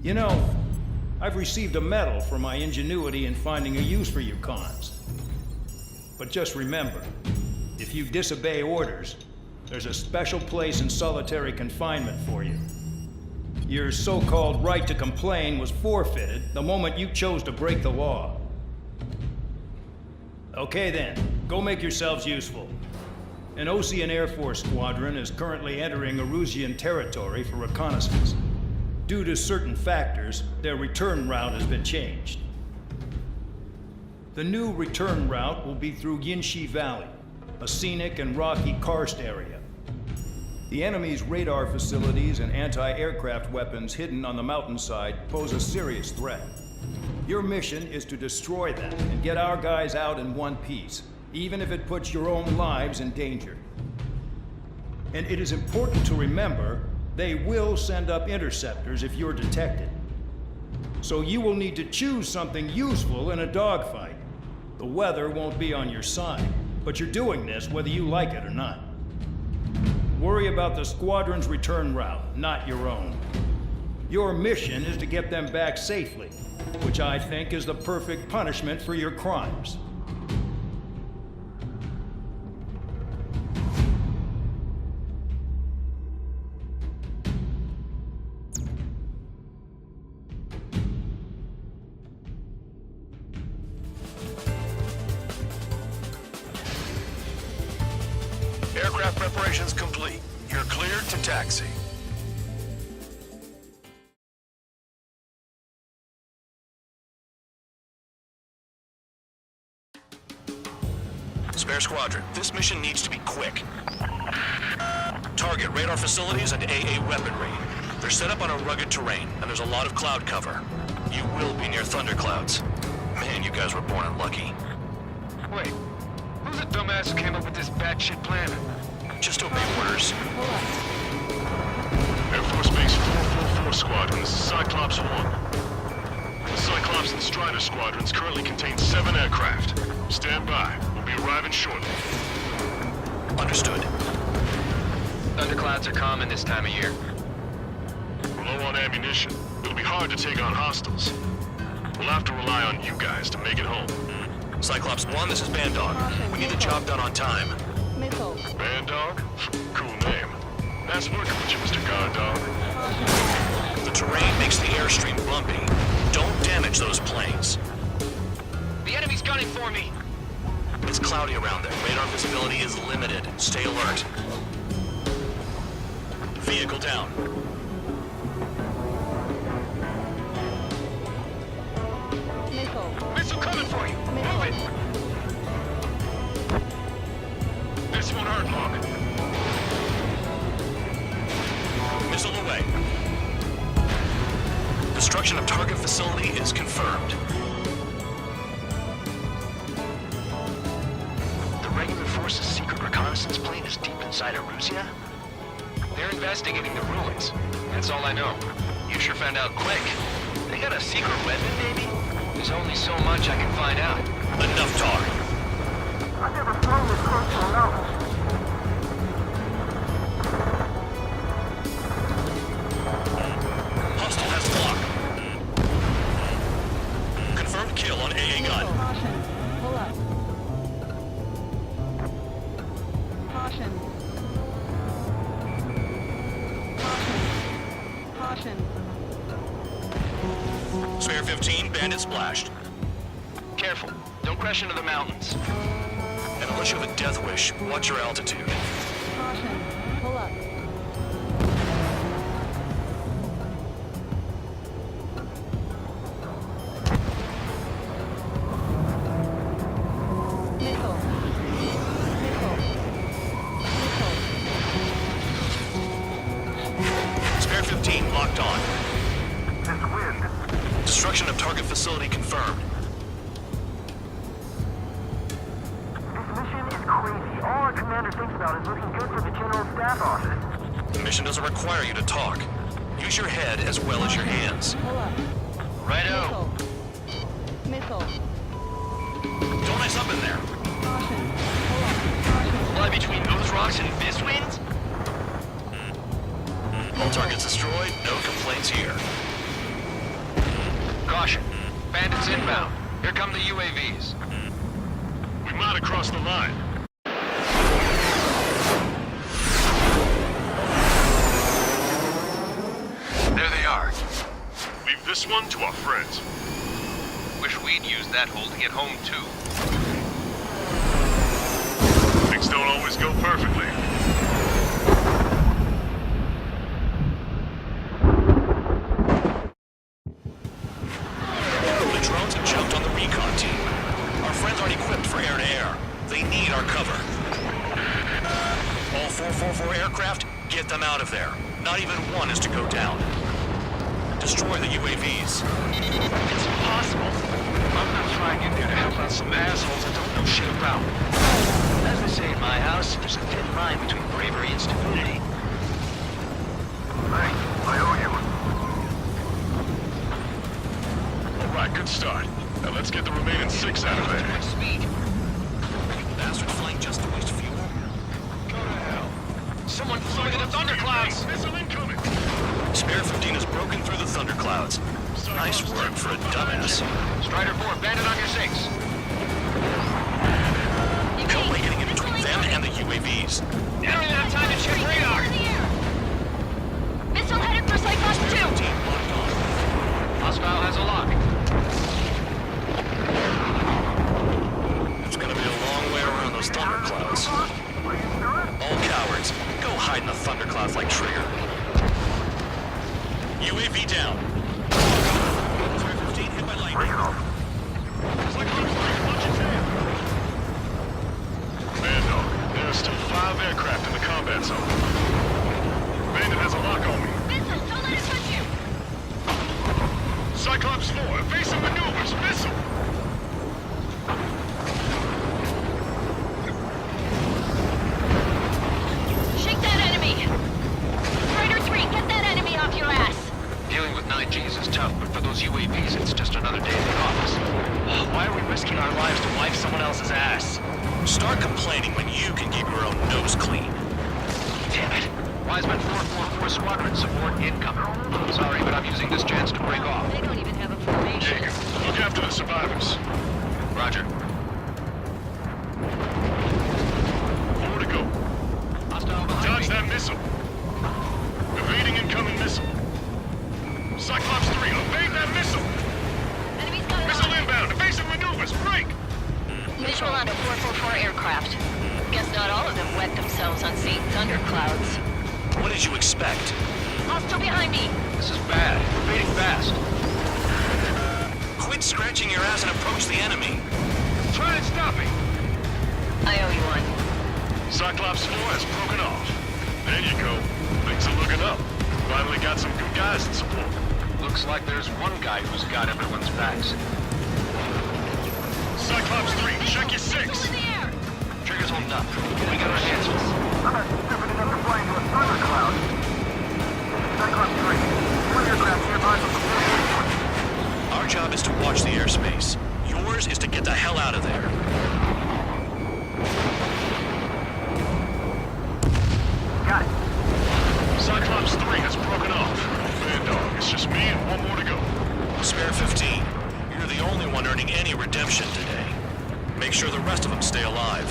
You know, I've received a medal for my ingenuity in finding a use for you cons. But just remember, if you disobey orders, there's a special place in solitary confinement for you. Your so-called right to complain was forfeited the moment you chose to break the law. Okay then, go make yourselves useful. An Osean Air Force squadron is currently entering Erusian territory for reconnaissance. Due to certain factors, their return route has been changed. The new return route will be through Yinshi Valley, a scenic and rocky karst area. The enemy's radar facilities and anti-aircraft weapons hidden on the mountainside pose a serious threat. Your mission is to destroy them and get our guys out in one piece, even if it puts your own lives in danger. And it is important to remember, they will send up interceptors if you're detected. So you will need to choose something useful in a dogfight. The weather won't be on your side, but you're doing this whether you like it or not. Worry about the squadron's return route, not your own. Your mission is to get them back safely, which I think is the perfect punishment for your crimes. Aircraft preparations complete. You're cleared to taxi. Spare Squadron, this mission needs to be quick. Target radar facilities and AA weaponry. They're set up on a rugged terrain, and there's a lot of cloud cover. You will be near thunderclouds. Man, you guys were born unlucky. Wait, who's the dumbass who came up with this batshit plan? Just obey orders. Air Force Base 444 Squadron, this is Cyclops 1. The Cyclops and Strider squadrons currently contain 7 aircraft. Stand by. We'll be arriving shortly. Understood. Thunderclouds are common this time of year. We're low on ammunition. It'll be hard to take on hostiles. We'll have to rely on you guys to make it home. Cyclops 1, this is Bandog. We need the job done on time. Missile. Bandog? Cool name. Nice working with you, Mr. Guard Dog. The terrain makes the airstream bumpy. Don't damage those planes. The enemy's gunning for me! It's cloudy around there. Radar visibility is limited. Stay alert. Vehicle down. Missile. Missile coming for you! Move it! This won't hurt long. Missile away. Destruction of target facility is confirmed. The regular force's secret reconnaissance plane is deep inside Erusia? They're investigating the ruins. That's all I know. You sure found out quick. They got a secret weapon, maybe? There's only so much I can find out. Enough talk. I've never flown this close to a mountain. Hostile has lock. Confirmed kill on AA gun. Caution. Pull up. Caution. Caution. Caution. Spare 15, bandit splashed. Careful. Don't crash into the mountains. And unless you have a death wish, watch your altitude. Caution. Pull up. Missile. Missile. Missile. Spare 15 locked on. This wind. Destruction of target facility confirmed. This mission is crazy. All our commander thinks about is looking good for the General Staff Office. The mission doesn't require you to talk. Use your head as well as your hands. Pull up. Righto. Missile. Missile. Don't ice up in there. Caution. Pull up. Caution. Fly between those rocks and this wind? All targets destroyed, no complaints here. Caution. Bandits inbound. Here come the UAVs. We might have crossed the line. There they are. Leave this one to our friends. Wish we'd used that hole to get home, too. Things don't always go perfectly. The drones have jumped on the recon team. Our friends aren't equipped for air-to-air. They need our cover. All 444 aircraft, get them out of there. Not even one is to go down. Destroy the UAVs. It's impossible. I'm not flying in there to help out some assholes I don't know shit about. As they say in my house, there's a thin line between bravery and stupidity. Thanks. I owe you. All right, good start. Now let's get the remaining 6 out of there. Speed. You bastards flying just to waste fuel? Go to hell. Someone flew into the thunderclouds. Missile incoming. Spare 15 has broken through the thunderclouds. Nice work for a dumbass. Strider 4, bandit on your 6. No way getting in between them and the UAVs. You don't even have time to check radar. Missile headed for Cyclops 2! Team locked on. Hostile has a lock. It's gonna be a long way around those thunderclouds. All cowards, go hide in the thunderclouds like Trigger. UAV down. Spare 15 hit by lightning. Man, dog, there are still 5 aircraft in the combat zone. Bandit has a lock on me. Missile, don't let it touch you! Cyclops 4, evasive maneuvers, missile! Shake that enemy! Strider 3, get that enemy off your ass! Dealing with 9Gs is tough, but for those UAVs, it's just another day in the office. Why are we risking our lives to wipe someone else's ass? Start complaining when you can keep your own nose clean. Damn it. Wiseman 444 Squadron support incoming. Sorry, but I'm using this chance to break off. They don't even have a formation. Jacob, look after the survivors. Roger. More to go. Hostile behind Dodge me. that missile. Evading incoming missile. Cyclops 3, evade that missile! Enemy's got it Missile on. inbound, evasive maneuvers, break! Visual on a 444 aircraft. Guess not all of them wet themselves on seeing thunderclouds. What did you expect? Hostile behind me! This is bad. We're fading fast. Quit scratching your ass and approach the enemy. Try and stop me. I owe you one. Cyclops 4 has broken off. There you go. Things are looking up. Finally got some good guys in support. Looks like there's one guy who's got everyone's backs. Cyclops 3, check your 6! Missile in the air! Trigger's holding up. We got our hands full. I'm not stupid enough to fly into a thundercloud. Cyclops 3, one aircraft nearby from the 444. Our job is to watch the airspace. Yours is to get the hell out of there. Got it. Cyclops 3 has broken off. Man, dog, it's just me and one more to go. Spare 15. You're the only one earning any redemption today. Make sure the rest of them stay alive.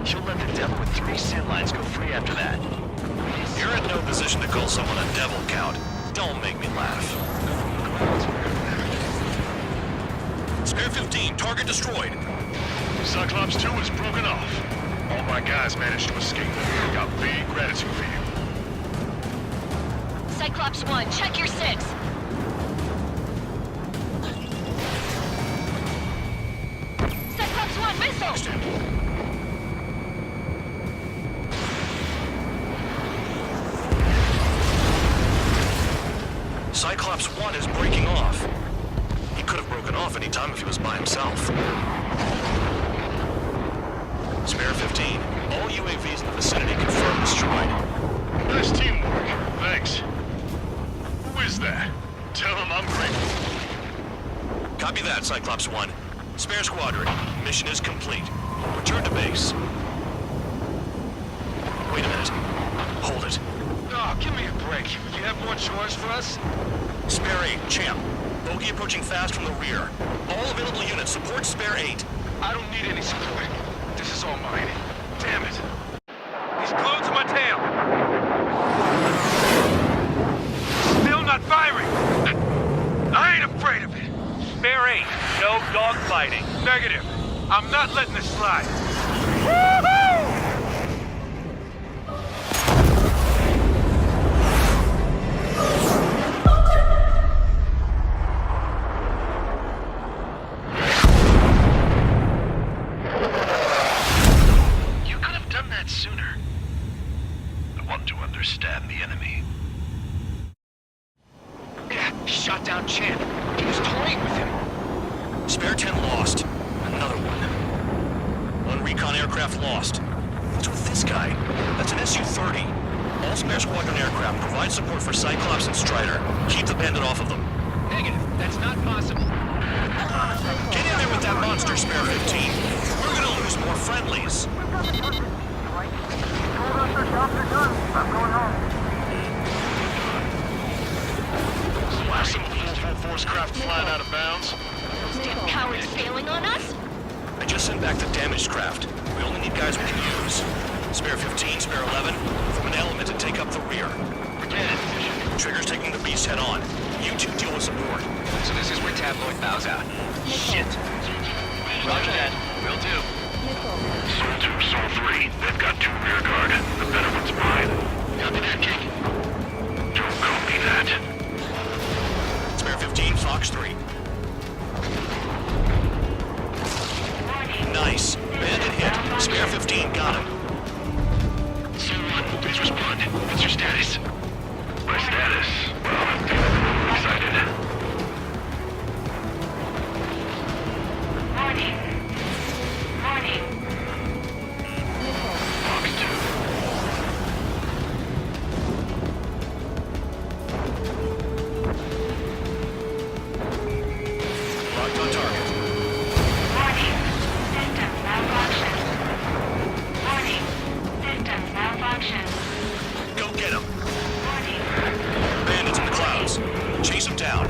You'll let the devil with 3 sin lines go free after that. You're in no position to call someone a devil, Count. Don't make me laugh. Spare 15, target destroyed. Cyclops 2 is broken off. All my guys managed to escape. Got big gratitude for you. Cyclops 1, check your 6. Cyclops 1, missile! Cyclops 1 is breaking off. He could have broken off any time if he was by himself. Spare 15. All UAVs in the vicinity confirmed destroyed. Nice teamwork. Thanks. Who is that? Tell him I'm grateful. Copy that, Cyclops 1. Spare squadron. Mission is complete. Return to base. Wait a minute. Hold it. Oh, give me a break. You have more chores for us? Spare 8, champ. Bogey bogey approaching fast from the rear. All available units support spare 8. I don't need any support. This is all mine. Damn it. He's glued to my tail. Still not firing. I ain't afraid of it. Spare 8. No dogfighting. Negative. I'm not letting this slide. Woohoo! You could have done that sooner. I want to understand the enemy. Shot down Chan. He was toying with him. Spare 10 lost. Another one. One recon aircraft lost. What's with this guy? That's an Su-30. All spare squadron aircraft provide support for Cyclops and Strider. Keep the bandit off of them. Negative. That's not possible. Get in there with that monster, Spare 15. We're gonna lose more friendlies. Told us their jobs are done. I'm going home. Last some full force craft flying out of bounds. Those damn cowards failing on us? I just sent back the damaged craft. We only need guys we can use. Spare 15, Spare 11, form an element and take up the rear. Trigger's taking the beast head on. You two deal with support. So this is where Tabloid bows out. Shit. Roger that. Will do. Soul 2, Soul 3. They've got 2 rear guard. The better one's mine. Copy that, King. Don't copy that. Spare 15, Fox 3. Nice. Bandit hit. Spare 15, got him. Soul 1, please respond. What's your status? My status? Well, I'm feeling a little excited. Warning. Fox 2. Locked on target. Go get him. Bandits in the clouds. Chase them down.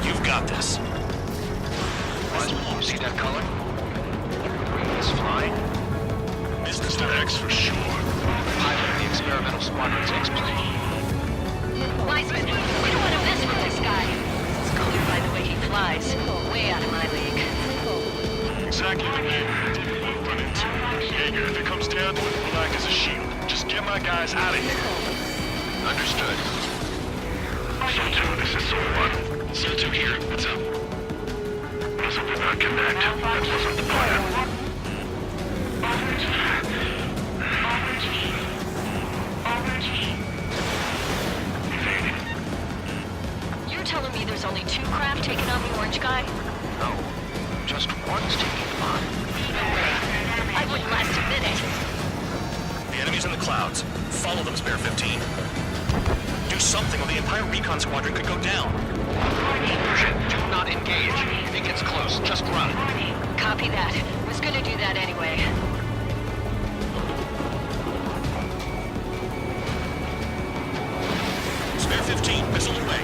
You've got this. You see that color? It's flying. Business to X for sure. Pilot of the experimental squadron's X-plane. Wiseman, we don't want to mess with this guy. It's clear by the way he flies. Way out of my league. Exactly the man I didn't want to run into. Jaeger, if it comes down to it, we'll act as a shield. Just get my guys out of here. Understood. Soul 2, this is Soul 1. Soul 2 here. What's up? Guess we did not connect. That wasn't the plan. You're telling me there's only 2 craft taking on the orange guy? No. Just one's taking them on. I wouldn't last a minute. The enemy's in the clouds. Follow them, Spare 15. Do something or the entire recon squadron could go down. Do not engage. If he gets close, just run. Copy that. Was gonna do that anyway. Spare 15, missile away.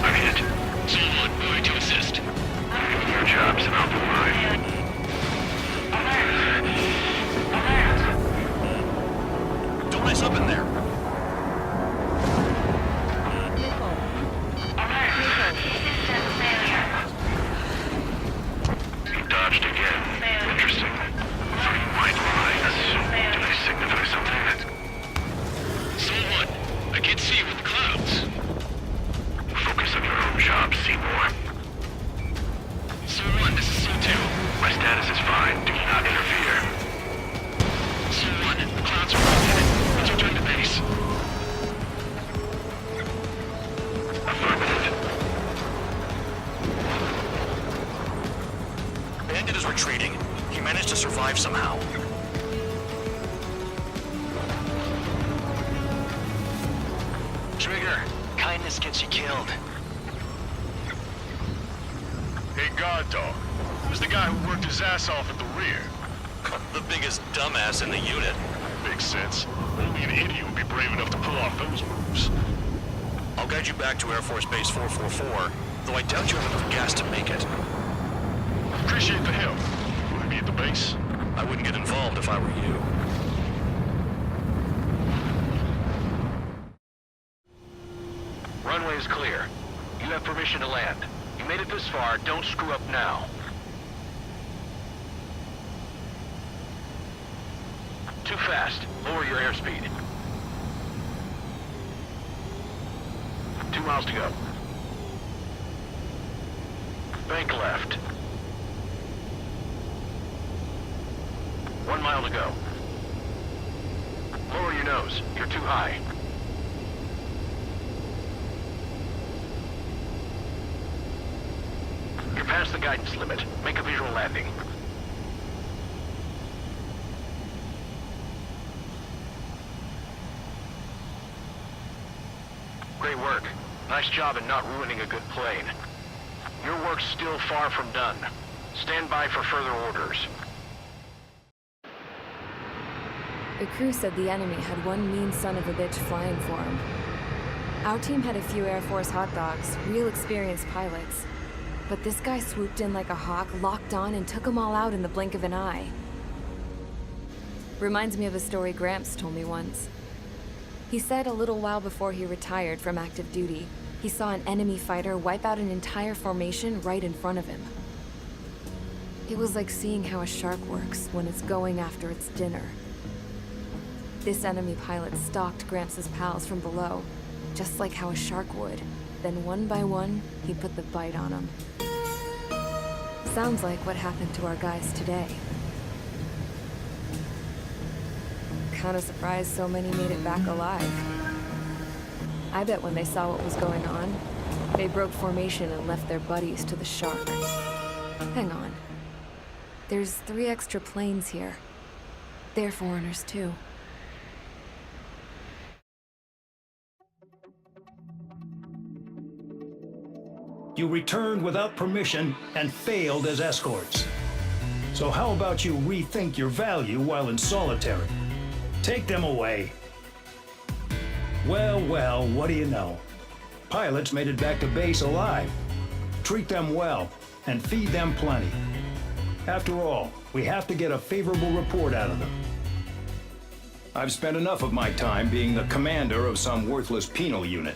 I'm hit. Soul 1, moving to assist. Your job's an open line. Don't mess up in there. He dodged again. Interesting. 3 white lines. Do they signify something? Soul 1, I can't see you in the clouds. Focus on your own job, Seymour. Soul 1, this is Soul 2. My status is fine. Do not interfere. Soul 1, the clouds are rotated. Let's return to base. Weakness gets you killed. Hey, guard dog. Who's the guy who worked his ass off at the rear? The biggest dumbass in the unit. Makes sense. Only an idiot would be brave enough to pull off those moves. I'll guide you back to Air Force Base 444, though I doubt you have enough gas to make it. Appreciate the help. Will we be at the base? I wouldn't get involved if I were you. Runway is clear. You have permission to land. You made it this far, don't screw up now. Too fast. Lower your airspeed. 2 miles to go. Bank left. 1 mile to go. Lower your nose. You're too high. You're past the guidance limit. Make a visual landing. Great work. Nice job in not ruining a good plane. Your work's still far from done. Stand by for further orders. The crew said the enemy had one mean son of a bitch flying for him. Our team had a few Air Force hot dogs, real experienced pilots. But this guy swooped in like a hawk, locked on, and took them all out in the blink of an eye. Reminds me of a story Gramps told me once. He said a little while before he retired from active duty, he saw an enemy fighter wipe out an entire formation right in front of him. It was like seeing how a shark works when it's going after its dinner. This enemy pilot stalked Gramps' pals from below, just like how a shark would. Then one by one, he put the bite on them. Sounds like what happened to our guys today. Kinda surprised so many made it back alive. I bet when they saw what was going on, they broke formation and left their buddies to the shark. Hang on. There's 3 extra planes here. They're foreigners too. You returned without permission and failed as escorts. So how about you rethink your value while in solitary? Take them away. Well, well, what do you know? Pilots made it back to base alive. Treat them well and feed them plenty. After all, we have to get a favorable report out of them. I've spent enough of my time being the commander of some worthless penal unit.